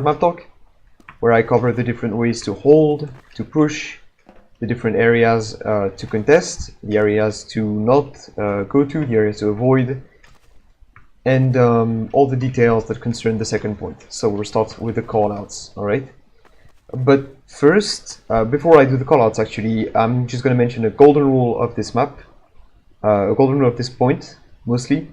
short map talk, where I cover the different ways to hold, to push, the different areas to contest, the areas to not go to, the areas to avoid, and all the details that concern the second point. So we'll start with the callouts, all right? But first, before I do the callouts, actually, I'm just going to mention a golden rule of this map, a golden rule of this point, mostly.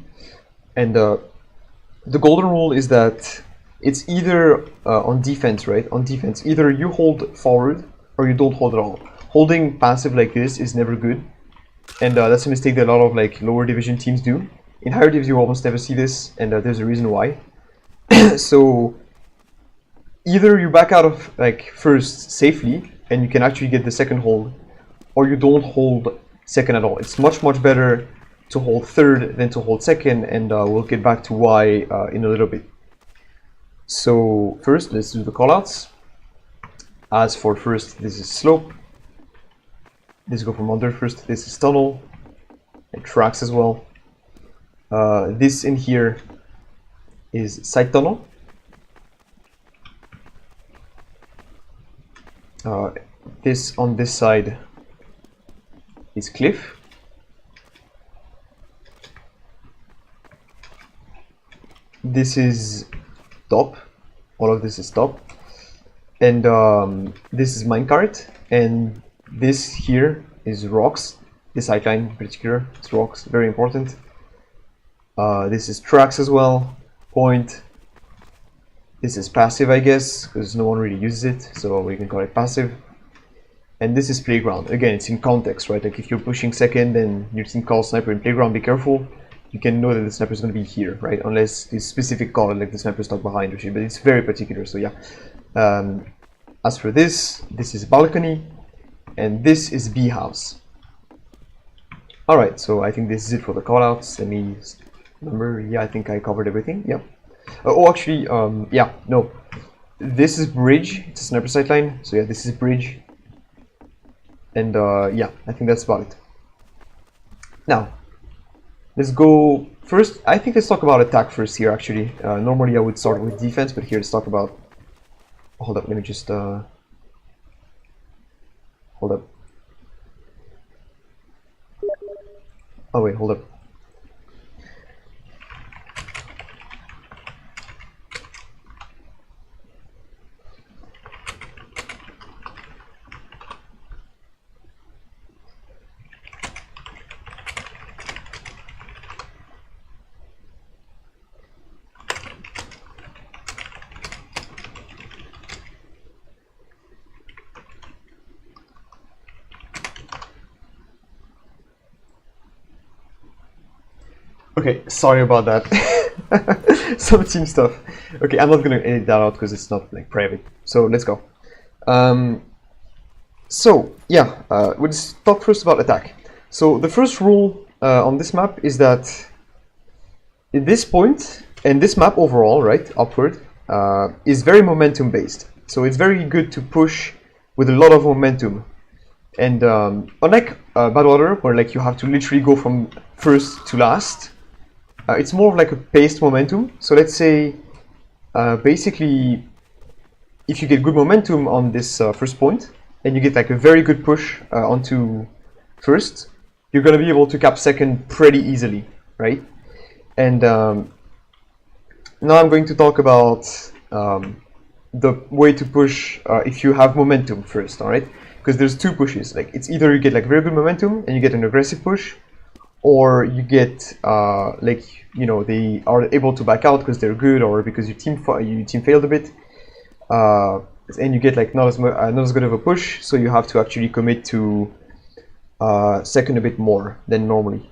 And the golden rule is that it's either on defense, right? On defense, either you hold forward or you don't hold at all. Holding passive like this is never good, and that's a mistake that a lot of like lower division teams do. In higher divisions, you almost never see this, and there's a reason why. So either you back out of like first safely, and you can actually get the second hold, or you don't hold second at all. It's much better to hold third than to hold second, and we'll get back to why in a little bit. So first, let's do the callouts. As for first, this is slope. This go from under first. This is tunnel. It tracks as well. This in here is side tunnel. This on this side is cliff. This is top. All of this is top. And this is minecart. And this here is rocks. This outline in particular is rocks, very important. This is tracks as well. Point. This is passive, I guess, because no one really uses it, so we can call it passive. And this is playground. Again, it's in context, right? Like if you're pushing second and your team calls sniper in playground, be careful. You can know that the sniper is going to be here, right? Unless it's specific call, like the sniper stuck behind or shit, but it's very particular, so yeah. As for this is balcony, and this is B house. Alright, so I think this is it for the callouts. Let me remember, yeah, I think I covered everything, yeah. Oh, actually, yeah, no. This is bridge, it's a sniper sight line, so yeah, this is bridge. And yeah, I think that's about it. Now, let's go first. I think let's talk about attack first here, actually. Normally I would start with defense, but here let's talk about... Hold up, let me just... Hold up. Oh wait, hold up. Okay, sorry about that. Some team stuff. Okay, I'm not gonna edit that out because it's not like private. So let's go. So yeah, we'll talk first about attack. So the first rule on this map is that at this point, and this map overall, right, upward, is very momentum based. So it's very good to push with a lot of momentum. And unlike Badwater, where like you have to literally go from first to last, it's more of like a paced momentum. So let's say, basically, if you get good momentum on this first point, and you get like a very good push onto first, you're going to be able to cap second pretty easily, right? And now I'm going to talk about the way to push if you have momentum first, all right? Because there's two pushes. Like it's either you get like very good momentum and you get an aggressive push, or you get like, you know, they are able to back out because they're good, or because your team failed a bit, and you get like not as good of a push, so you have to actually commit to second a bit more than normally.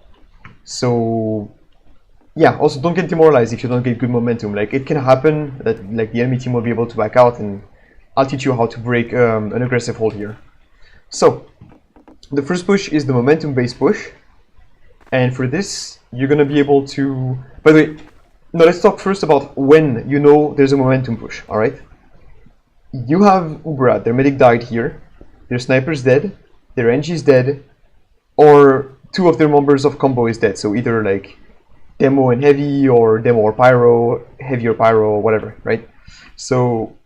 So yeah, also don't get demoralized if you don't get good momentum. Like it can happen that like the enemy team will be able to back out, and I'll teach you how to break an aggressive hold here. So the first push is the momentum based push. And for this, you're going to be able to... By the way, now let's talk first about when you know there's a momentum push, alright? You have Ubra, their medic died here, their sniper's dead, their NG is dead, or two of their members of combo is dead. So either like demo and heavy, or demo or pyro, heavy or pyro, whatever, right? So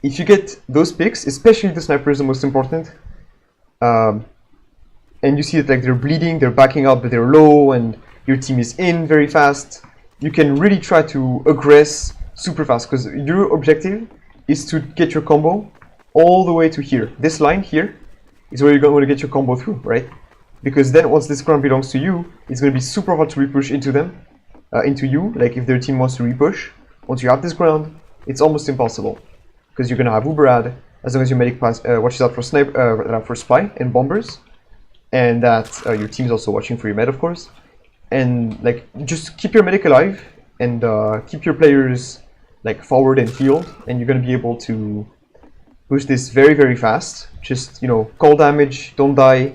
if you get those picks, especially the sniper is the most important, and you see that like they're bleeding, they're backing up, but they're low, and your team is in very fast, you can really try to aggress super fast, because your objective is to get your combo all the way to here. This line here is where you're going to get your combo through, right? Because then once this ground belongs to you, it's going to be super hard to repush into them, into you. Like if their team wants to repush, once you have this ground, it's almost impossible, because you're going to have Uberad as long as your medic watches out for for spy and bombers, and that your team is also watching for your med, of course. And like just keep your medic alive and keep your players like forward and healed, and you're going to be able to push this very, very fast. Just, you know, call damage, don't die,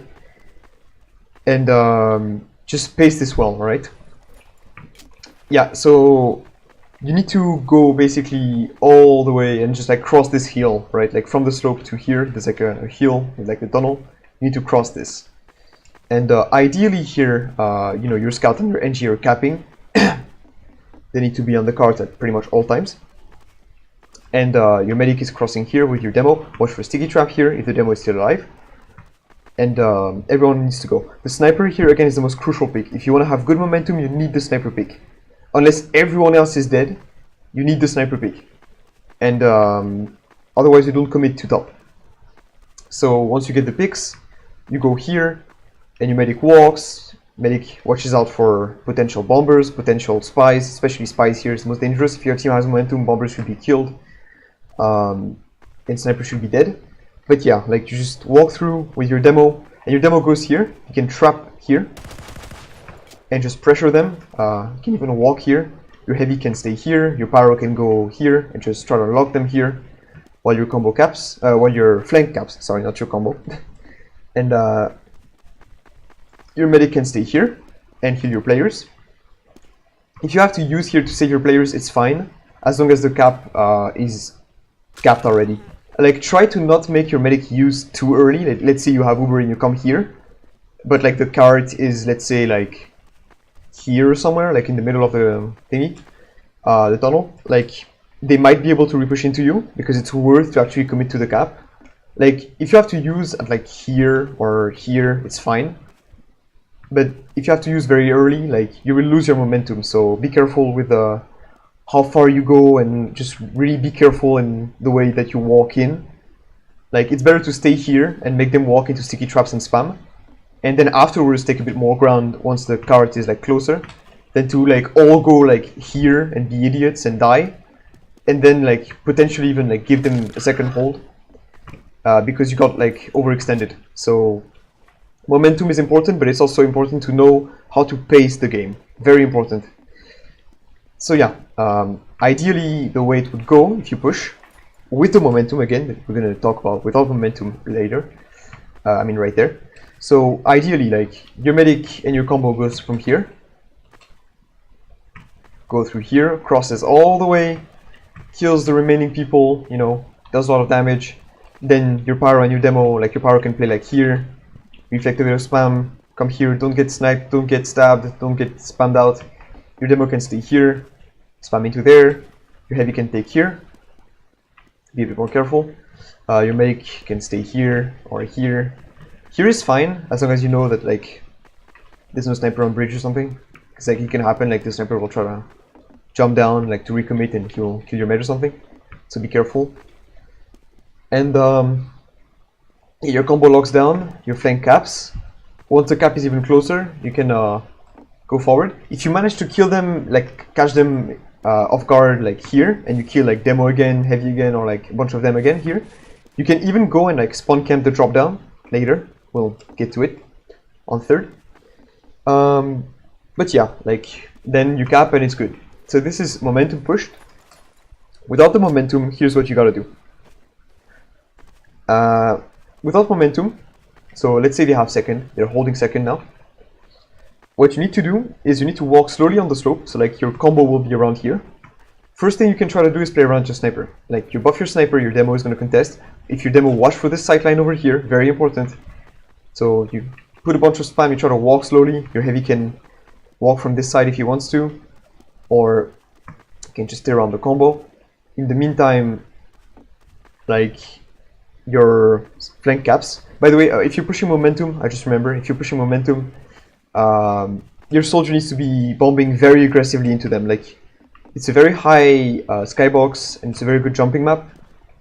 and just pace this well, alright? Yeah, so you need to go basically all the way and just like cross this hill, right? Like from the slope to here, there's like a hill with like a tunnel. You need to cross this. And ideally here, you know, your scout and your NG are capping. They need to be on the cards at pretty much all times. And your medic is crossing here with your demo. Watch for sticky trap here if the demo is still alive. And everyone needs to go. The sniper here again is the most crucial pick. If you want to have good momentum, you need the sniper pick. Unless everyone else is dead, you need the sniper pick. And otherwise you don't commit to top. So once you get the picks, you go here, and your medic walks. Medic watches out for potential bombers, potential spies, especially spies here is the most dangerous. If your team has momentum, bombers should be killed, and sniper should be dead. But yeah, like you just walk through with your demo, and your demo goes here. You can trap here, and just pressure them. You can even walk here. Your heavy can stay here, your pyro can go here, and just try to lock them here, while your combo caps, while your flank caps, sorry, not your combo. And your medic can stay here and heal your players. If you have to use here to save your players, it's fine, as long as the cap is capped already. Like, try to not make your medic use too early. Like, let's say you have Uber and you come here, but like the cart is, let's say, like here or somewhere, like in the middle of the thingy, the tunnel. Like, they might be able to repush into you, because it's worth to actually commit to the cap. Like, if you have to use at like here or here, it's fine. But if you have to use very early, like, you will lose your momentum. So be careful with how far you go, and just really be careful in the way that you walk in. Like, it's better to stay here and make them walk into sticky traps and spam, and then afterwards take a bit more ground once the cart is like closer, than to like all go like here and be idiots and die, and then like potentially even like give them a second hold because you got like overextended. So momentum is important, but it's also important to know how to pace the game. Very important. So yeah, ideally the way it would go if you push with the momentum, again, that we're going to talk about without momentum later, I mean right there. So ideally, like, your medic and your combo goes from here, go through here, crosses all the way, kills the remaining people, you know, does a lot of damage. Then your pyro and your demo, like your pyro can play like here, reflect a bit of spam, come here, don't get sniped, don't get stabbed, don't get spammed out. Your demo can stay here, spam into there. Your heavy can take here, be a bit more careful. Your medic can stay here or here. Here is fine, as long as you know that like there's no sniper on bridge or something. Because like it can happen, like the sniper will try to jump down like to recommit and kill your med or something. So be careful. And your combo locks down, your flank caps. Once the cap is even closer, you can go forward. If you manage to kill them, like catch them off guard like here, and you kill like demo again, heavy again, or like a bunch of them again here, you can even go and like spawn camp the drop down later. We'll get to it on third. But yeah, like then you cap and it's good. So this is momentum pushed. Without the momentum, here's what you gotta do. Without momentum, so let's say they have second, they're holding second now. What you need to do is you need to walk slowly on the slope, so like your combo will be around here. First thing you can try to do is play around your sniper. Like you buff your sniper, your demo is going to contest. If your demo, watch for this sight line over here, very important. So you put a bunch of spam, you try to walk slowly. Your heavy can walk from this side if he wants to, or you can just stay around the combo. In the meantime, like your flank caps. By the way, if you're pushing momentum, I just remember, if you're pushing momentum, your soldier needs to be bombing very aggressively into them. Like, it's a very high skybox, and it's a very good jumping map.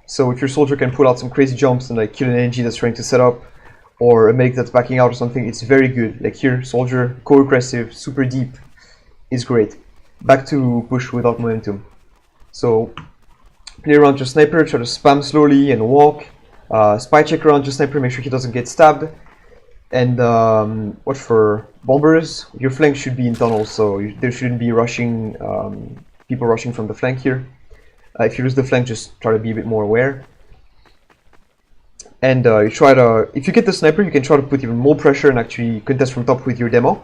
So if your soldier can pull out some crazy jumps and like kill an NG that's trying to set up, or a medic that's backing out or something, it's very good. Like here, soldier, go aggressive, super deep, is great. Back to push without momentum. So play around your sniper, try to spam slowly and walk. Spy check around your sniper, make sure he doesn't get stabbed. And watch for bombers. Your flank should be in tunnels, so there shouldn't be rushing, people rushing from the flank here. If you lose the flank, just try to be a bit more aware. And you try to, if you get the sniper, you can try to put even more pressure and actually contest from top with your demo.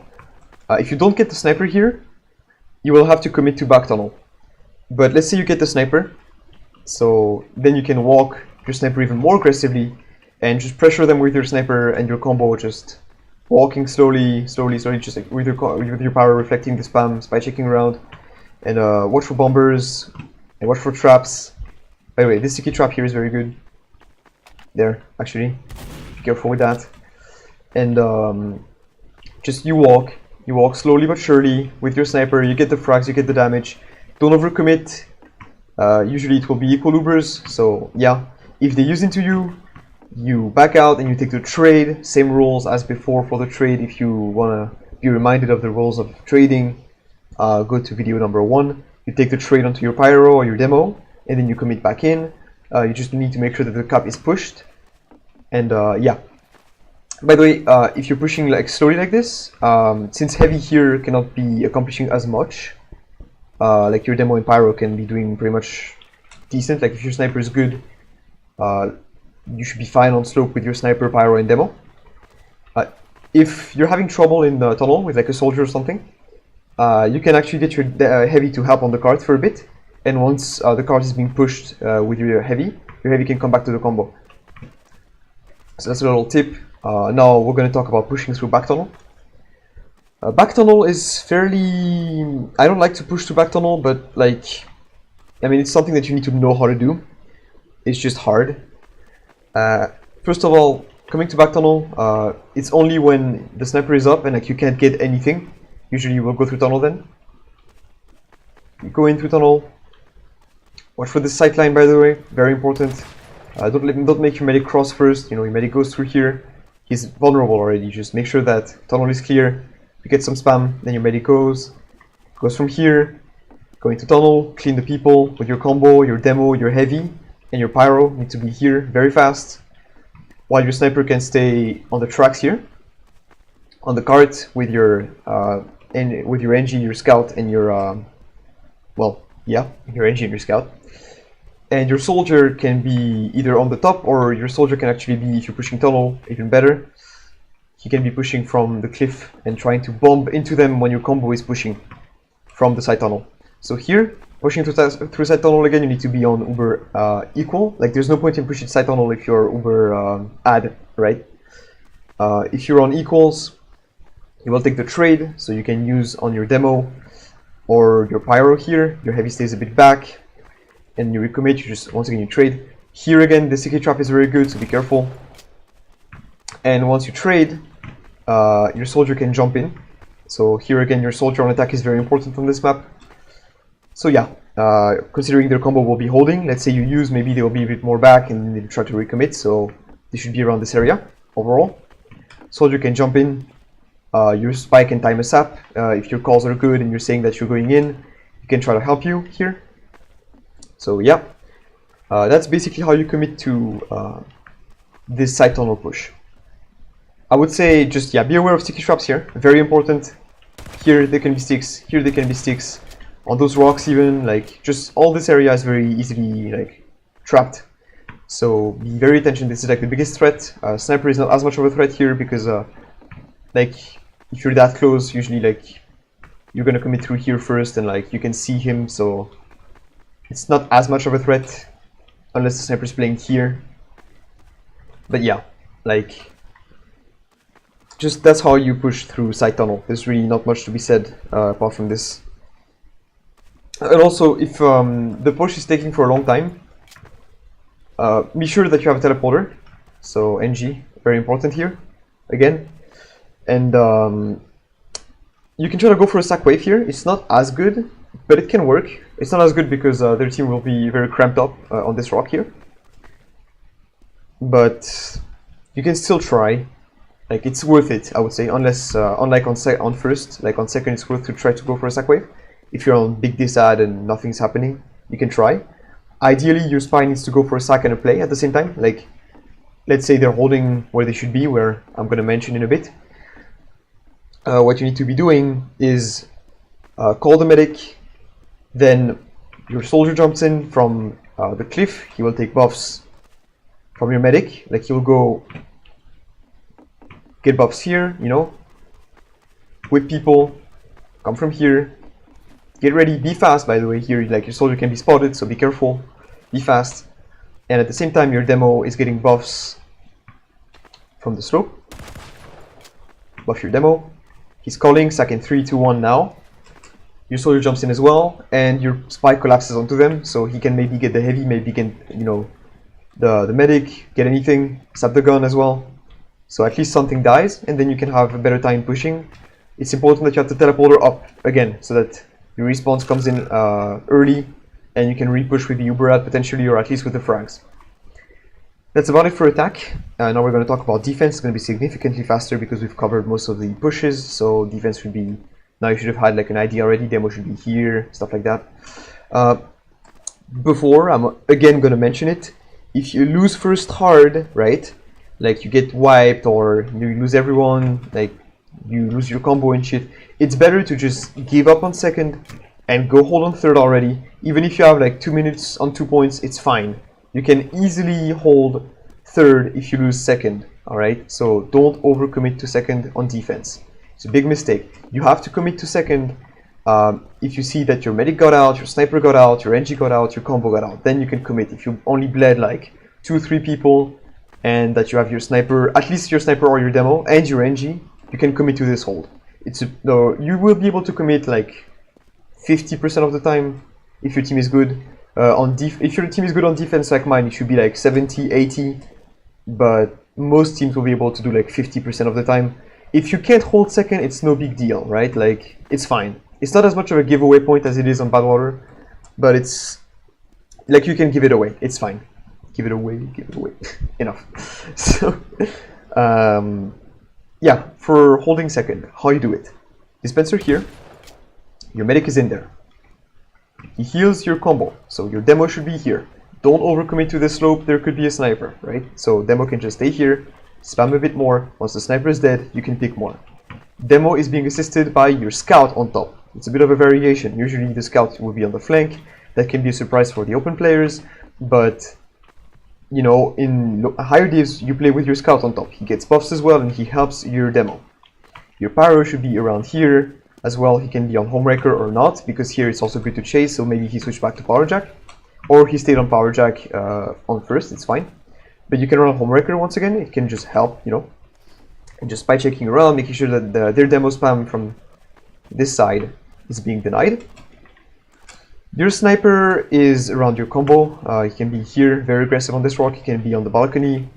If you don't get the sniper here, you will have to commit to back tunnel. But let's say you get the sniper, so then you can walk your sniper even more aggressively and just pressure them with your sniper and your combo, just walking slowly, just like with your power reflecting the spam, spy checking around, and watch for bombers and watch for traps. By the way, this sticky trap here is very good. There, actually, be careful with that. And just you walk slowly but surely with your sniper. You get the frags, you get the damage. Don't overcommit. Usually it will be equal ubers, so yeah. If they use into you, you back out and you take the trade. Same rules as before for the trade. If you wanna be reminded of the rules of trading, go to video number 1. You take the trade onto your pyro or your demo, and then you commit back in. You just need to make sure that the cap is pushed. And yeah. By the way, if you're pushing like slowly like this, since heavy here cannot be accomplishing as much, like your demo and pyro can be doing pretty much decent. Like if your sniper is good, you should be fine on slope with your sniper, pyro, and demo. If you're having trouble in the tunnel with like a soldier or something, you can actually get your heavy to help on the cart for a bit. And once the cart is being pushed with your heavy can come back to the combo. So that's a little tip. Now we're going to talk about pushing through back tunnel. Back tunnel is fairly... I don't like to push to back tunnel, but like... I mean, it's something that you need to know how to do. It's just hard. First of all, coming to back tunnel, it's only when the sniper is up and like you can't get anything. Usually you will go through tunnel then. You go in through tunnel. Watch for this sight line, by the way, very important. Don't make your medic cross first. You know, your medic goes through here. He's vulnerable already. Just make sure that tunnel is clear. You get some spam, then your medic goes from here, go into tunnel, clean the people with your combo, your demo, your heavy, and your pyro need to be here very fast. While your sniper can stay on the tracks here, on the cart with your NG, your scout, and your your NG and your scout. And your soldier can be either on the top, or your soldier can actually be, if you're pushing tunnel, even better. He can be pushing from the cliff and trying to bomb into them when your combo is pushing from the side tunnel. So here, pushing through side tunnel again, you need to be on uber equal. Like there's no point in pushing side tunnel if you're uber add, right? If you're on equals, you will take the trade, so you can use on your demo or your pyro here. Your heavy stays a bit back, and you recommit. You just once again you trade. Here again, the sticky trap is very good, so be careful. And once you trade, your soldier can jump in. So here again, your soldier on attack is very important on this map. So yeah, considering their combo will be holding, let's say you use, maybe they will be a bit more back and they'll try to recommit, so they should be around this area overall. Soldier can jump in, your spy can time a sap. If your calls are good and you're saying that you're going in, you can try to help you here. So yeah, that's basically how you commit to this side tunnel push. I would say just, yeah, be aware of sticky traps here, very important. Here they can be sticks, here they can be sticks. On those rocks even, like, just all this area is very easily, like, trapped. So be very attention, this is like the biggest threat. Sniper is not as much of a threat here because, like, if you're that close, usually, like, you're gonna commit through here first and, like, you can see him, so it's not as much of a threat unless the sniper is playing here. But yeah, like, just that's how you push through side tunnel. There's really not much to be said apart from this. And also, if the push is taking for a long time, Be sure that you have a teleporter. So NG, very important here, again. And you can try to go for a sack wave here. It's not as good, but it can work. It's not as good because their team will be very cramped up on this rock here. But you can still try. Like, it's worth it, I would say, unless, unlike on first, like on second, it's worth to try to go for a sack wave. If you're on big disad and nothing's happening, you can try. Ideally, your spy needs to go for a sack and a play at the same time. Like, let's say they're holding where they should be, where I'm going to mention in a bit. What you need to be doing is call the medic, then your soldier jumps in from the cliff. He will take buffs from your medic. Like, he'll go get buffs here, you know, whip people, come from here, get ready, be fast, by the way. Here, like, your soldier can be spotted, so be careful, be fast. And at the same time, your demo is getting buffs from the slope. Buff your demo. He's calling, sack in 3, 2, 1 now. Your soldier jumps in as well, and your spy collapses onto them, so he can maybe get the heavy, maybe get, you know, the medic, get anything, stab the gun as well. So at least something dies, and then you can have a better time pushing. It's important that you have the teleporter up again, so that your response comes in early, and you can re-push with the Uberad potentially, or at least with the frags. That's about it for attack. Now we're going to talk about defense. It's going to be significantly faster because we've covered most of the pushes, so defense should be... Now you should have had like an idea already, demo should be here, stuff like that. Before, I'm again going to mention it. If you lose first hard, right, like you get wiped or you lose everyone, like you lose your combo and shit, it's better to just give up on second and go hold on third already. Even if you have like 2 minutes on 2 points, it's fine. You can easily hold third if you lose second, alright? So don't overcommit to second on defense. It's a big mistake. You have to commit to second if you see that your medic got out, your sniper got out, your NG got out, your combo got out. Then you can commit. If you only bled like 2-3 people and that you have your sniper, at least your sniper or your demo, and your NG, you can commit to this hold. No, you will be able to commit like 50% of the time if your team is good. If your team is good on defense like mine, it should be like 70, 80, but most teams will be able to do like 50% of the time. If you can't hold second, it's no big deal, right? Like, it's fine. It's not as much of a giveaway point as it is on Badwater, but it's like you can give it away. It's fine. Give it away, give it away. Enough. So, yeah, for holding second, how you do it. Dispenser here, your medic is in there. He heals your combo, so your demo should be here. Don't overcommit to the slope, there could be a sniper, right? So demo can just stay here, spam a bit more. Once the sniper is dead, you can pick more. Demo is being assisted by your scout on top. It's a bit of a variation. Usually the scout will be on the flank. That can be a surprise for the open players, but you know, in higher divs, you play with your scout on top. He gets buffs as well, and he helps your demo. Your pyro should be around here as well. He can be on Homewrecker or not, because here it's also good to chase, so maybe he switched back to Power Jack. Or he stayed on Power Jack on first, it's fine. But you can run Homewrecker once again, it can just help, you know. And just spy checking around, making sure that their demo spam from this side is being denied. Your sniper is around your combo. He can be here, very aggressive on this rock. He can be on the balcony,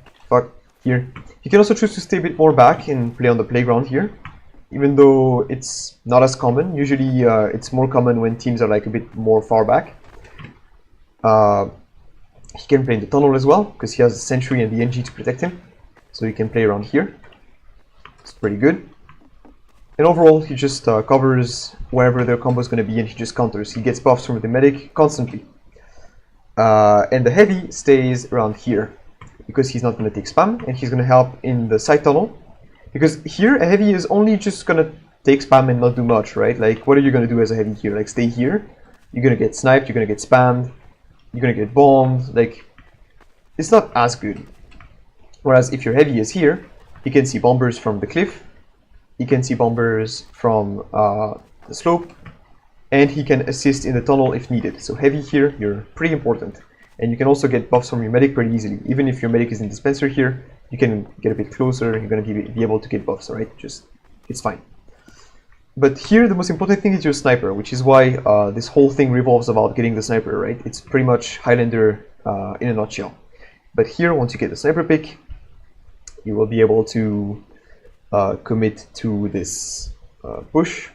here. He can also choose to stay a bit more back and play on the playground here, even though it's not as common. Usually it's more common when teams are like a bit more far back. He can play in the tunnel as well, because he has a sentry and the NG to protect him. So he can play around here. It's pretty good. And overall, he just covers wherever their combo is going to be, and he just counters. He gets buffs from the medic constantly. And the heavy stays around here, because he's not going to take spam, and he's going to help in the side tunnel. Because here, a heavy is only just going to take spam and not do much, right? Like, what are you going to do as a heavy here? Like, stay here. You're going to get sniped, you're going to get spammed, you're going to get bombed. Like, it's not as good. Whereas if your heavy is here, he can see bombers from the cliff. He can see bombers from the slope, and he can assist in the tunnel if needed. So heavy here, you're pretty important. And you can also get buffs from your medic pretty easily. Even if your medic is in dispenser here, you can get a bit closer, you're going to be able to get buffs, right? Just, it's fine. But here, the most important thing is your sniper, which is why this whole thing revolves about getting the sniper, right? It's pretty much Highlander in a nutshell. But here, once you get the sniper pick, you will be able to commit to this push.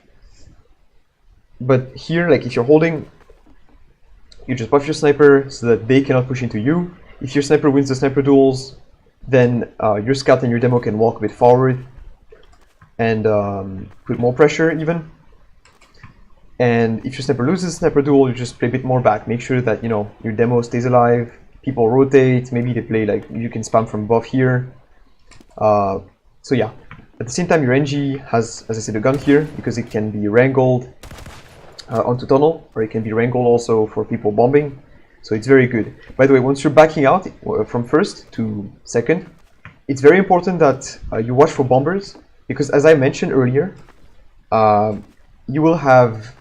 But here, like if you're holding, you just buff your sniper so that they cannot push into you. If your sniper wins the sniper duels, then your scout and your demo can walk a bit forward and put more pressure even. And if your sniper loses sniper duel, you just play a bit more back. Make sure that, you know, your demo stays alive, people rotate, maybe they play like, you can spam from above here. So yeah, at the same time your NG has, as I said, a gun here because it can be wrangled onto tunnel, or it can be wrangled also for people bombing. So it's very good. By the way, once you're backing out from first to second, it's very important that you watch for bombers, because as I mentioned earlier, you will have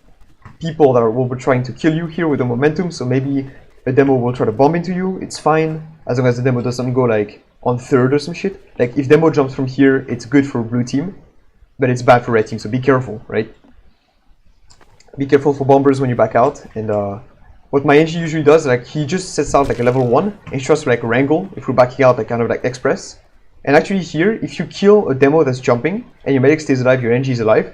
people that will be trying to kill you here with the momentum. So maybe a demo will try to bomb into you. It's fine as long as the demo doesn't go like on third or some shit. Like if demo jumps from here, it's good for blue team, but it's bad for red team. So be careful, right? Be careful for bombers when you back out. And what my NG usually does, like he just sets out like a level 1 and he tries to like wrangle if we're backing out, like kind of like express. And actually here, if you kill a demo that's jumping and your medic stays alive, your NG is alive.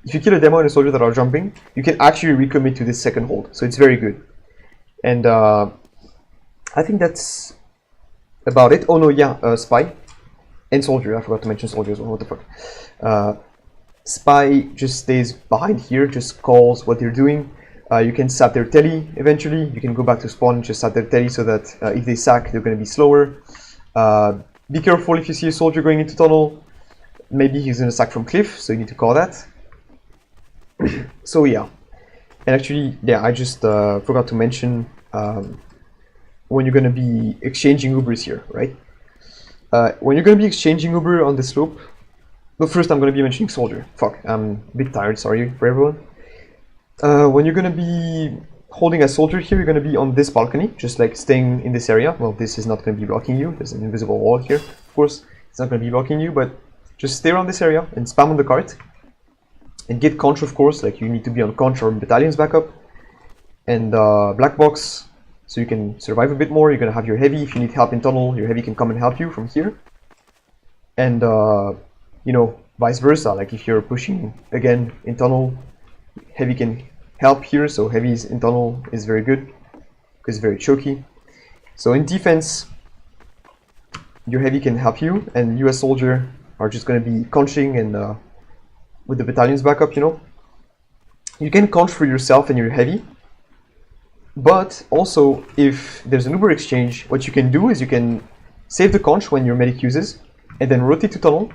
If you kill a demo and a soldier that are jumping, you can actually recommit to this second hold. So it's very good. And I think that's about it. Oh no, yeah, spy and soldier. I forgot to mention soldier as well. What the fuck? Spy just stays behind here, just calls what they're doing. You can sap their tele eventually. You can go back to spawn and just sap their tele so that if they sack, they're going to be slower. Be careful if you see a soldier going into tunnel. Maybe he's going to sack from cliff, so you need to call that. So yeah. And actually, yeah, I just forgot to mention when you're going to be exchanging Ubers here, right? When you're going to be exchanging Uber on the slope, but first I'm going to be mentioning soldier. Fuck, I'm a bit tired, sorry for everyone. When you're going to be holding a soldier here, you're going to be on this balcony, just like staying in this area. Well, this is not going to be blocking you. There's an invisible wall here, of course. It's not going to be blocking you, but just stay around this area and spam on the cart. And get conch, of course, like you need to be on conch or battalions backup. And black box, so you can survive a bit more. You're going to have your heavy. If you need help in tunnel, your heavy can come and help you from here. And you know, vice versa, like if you're pushing again in tunnel, heavy can help here, so heavy's in tunnel is very good because it's very choky. So in defense, your heavy can help you, and you as soldier are just going to be conching and with the battalions backup, you know. You can conch for yourself and your heavy, but also if there's an Uber exchange, what you can do is you can save the conch when your medic uses, and then rotate to tunnel.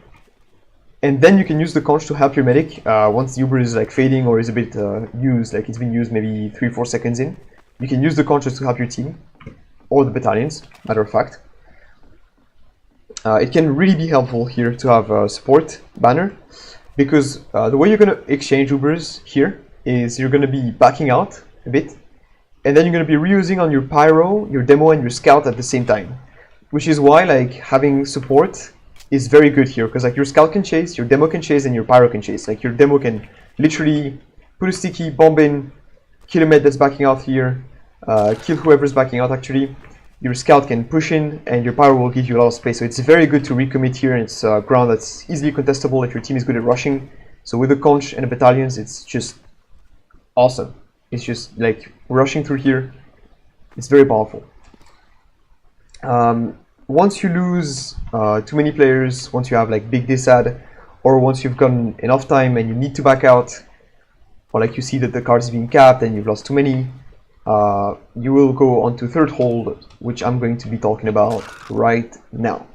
And then you can use the conch to help your medic once the Uber is like fading or is a bit used, like it's been used maybe 3-4 seconds in. You can use the conches to help your team or the battalions, matter of fact. It can really be helpful here to have a support banner, because the way you're going to exchange Ubers here is you're going to be backing out a bit, and then you're going to be reusing on your pyro, your demo, and your scout at the same time. Which is why like having support is very good here, because like your scout can chase, your demo can chase, and your pyro can chase. Like your demo can literally put a sticky, bomb in, kill a med that's backing out here, kill whoever's backing out actually. Your scout can push in, and your pyro will give you a lot of space. So it's very good to recommit here, and it's ground that's easily contestable if your team is good at rushing. So with the conch and the battalions, it's just awesome. It's just like rushing through here, it's very powerful. Once you lose too many players, once you have like big disad, or once you've gotten enough time and you need to back out, or like you see that the card is being capped and you've lost too many, you will go on to third hold, which I'm going to be talking about right now.